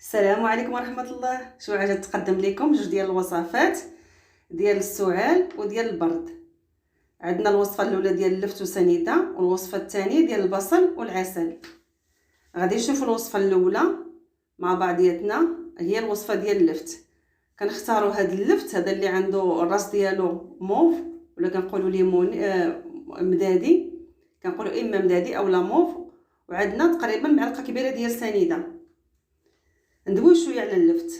السلام عليكم ورحمة الله. شو عاد تقدم لكم جوج ديال الوصفات ديال السعال وديال البرد. عندنا الوصفة الاولى ديال اللفت وسنيدة، والوصفة الثانية ديال البصل والعسل. غادي نشوفوا الوصفة الاولى مع بعضياتنا، هي الوصفة ديال اللفت. كنختاروا هذا اللفت، هذا اللي عنده الراس ديالو موف ولا كنقولوا ليمون مدادي، كنقولوا اما مدادي اولا موف. وعندنا تقريبا معلقة كبيرة ديال سنيدة. ندوي شويه على اللفت.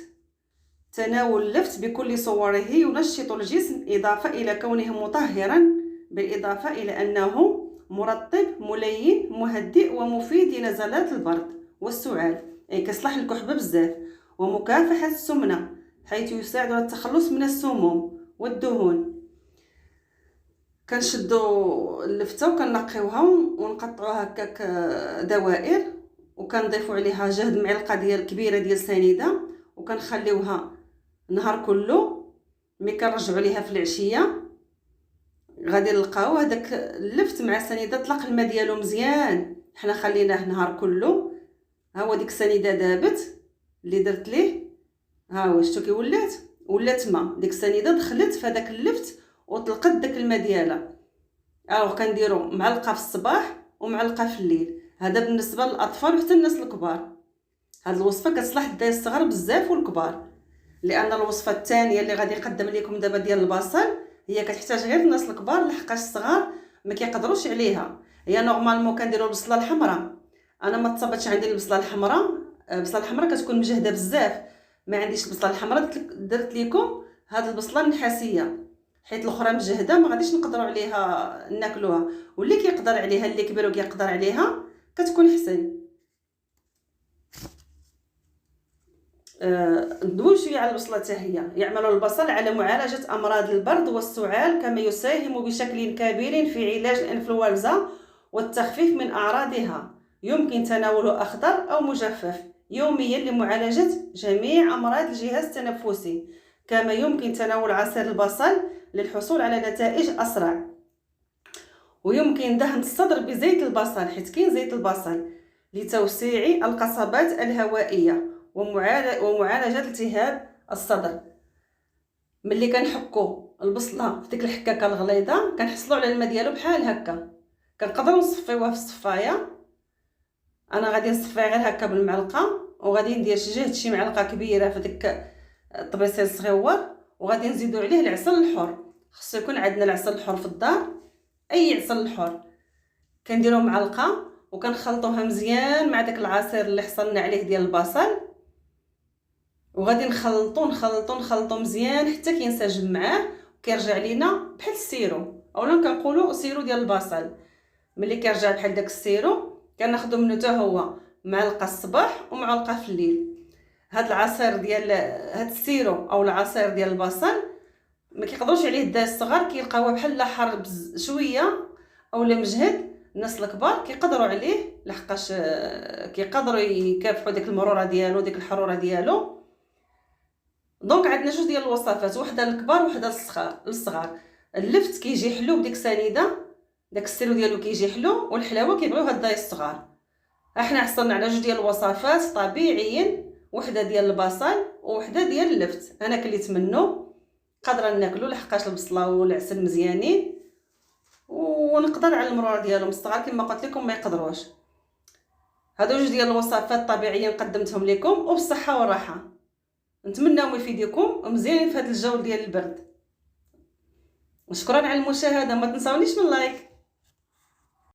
تناول اللفت بكل صوره ينشط الجسم إضافة إلى كونه مطهرا، بالإضافة إلى أنه مرطب ملين مهدئ ومفيد لنزلات البرد والسعال، أي كيصلح الكحبة بزاف، ومكافحة السمنة حيث يساعد على التخلص من السموم والدهون. كنشدو اللفته وكنقيوها ونقطعوها هكاك دوائر، وكنضيفوا عليها جهد معلقه ديال كبيره ديال سنيده، وكنخليوها نهار كله. ملي كنرجعوا ليها في العشيه غادي نلقاو هذاك اللفت مع السنيده طلق الماء ديالو مزيان. حنا خليناه نهار كله. ها هو ديك السنيده دابت اللي درت ليه، ها هو شتو كي ولات ما ديك السنيده دخلت في هذاك اللفت وطلقت داك الماء ديالها. كنديروا معلقه في الصباح ومعلقه في الليل. هذا بالنسبه للاطفال وحتى الناس الكبار. هذه الوصفه كتصلح الدراري الصغار بزاف والكبار، لان الوصفه الثانيه اللي غادي نقدم لكم دابا ديال البصل هي كتحتاج غير الناس الكبار، لحقاش الصغار ما كيقدروش عليها. هي نورمالمون كنديروا البصله الحمراء. انا ما تصابتش عندي البصله الحمراء. البصله الحمراء كتكون مجهده بزاف، ما عنديش البصله الحمراء. درت لكم هذه البصله النحاسيه حيت الاخرى مجهده ما غاديش نقدروا عليها ناكلوها. واللي كيقدر عليها، اللي كبر وكيقدر عليها، كتكون حسن. ندوي شويه على البصله حتى هي. يعمل البصل على معالجه امراض البرد والسعال، كما يساهم بشكل كبير في علاج الانفلونزا والتخفيف من اعراضها. يمكن تناوله اخضر او مجفف يوميا لمعالجه جميع امراض الجهاز التنفسي. كما يمكن تناول عصير البصل للحصول على نتائج اسرع. ويمكن دهن الصدر بزيت البصل، حيت كاين زيت البصل، لتوسيع القصبات الهوائيه ومعالجه التهاب الصدر. ملي كنحكو البصله في ديك الحكاكه الغليظه كنحصلوا على الماء ديالو بحال هكا. كنقدروا نصفيوها في الصفايه. انا غادي نصفيها غير هكا بالمعلقه، وغادي ندير شي معلقه كبيره في ديك الطبيسيل الصغيور، وغادي نزيدو عليه العسل الحر. خصو يكون عندنا العسل الحر في الدار، اي عسل الحر. كنديرو معلقه وكنخلطوها مزيان مع داك العصير اللي حصلنا عليه ديال البصل، وغادي نخلطو مزيان حتى كينسجم معاه وكيرجع لينا بحال السيرو، اولا كنقولوا سيرو ديال البصل. ملي كيرجع بحال داك السيرو كناخذو منه حتى هو معلقه الصباح ومعلقه في الليل. هاد العصير ديال هاد السيرو او العصير ديال البصل ما كيقدروش عليه الدراري الصغار، كيلقاوه بحال حار شويه اولا مجهد. الناس الكبار كيقدروا عليه لحقاش كيقدروا يكافحوا ديك المراره ديالو، ديك الحراره ديالو. دونك عندنا جوج ديال الوصفات، وحده للكبار وحده للصغار. اللفت كيجي حلو بديك سنيده، داك السيرو ديالو كيجي حلو، والحلاوه كيبغيوها الدراري الصغار. احنا حصلنا على جوج ديال الوصفات طبيعيين، وحده ديال البصل وحده ديال اللفت. انا كليت منه قادره ناكلو لحقاش البصله والعسل مزيانين، ونقدر على المراره ديالهم. الصغار كما قلت لكم ما يقدروش. هادو جوج ديال الوصفات طبيعيين قدمتهم لكم وبالصحه والراحه. نتمنىو يفيدكم مزيان في هذا الجو ديال البرد. وشكرا على المشاهده. ما تنساونيش من لايك.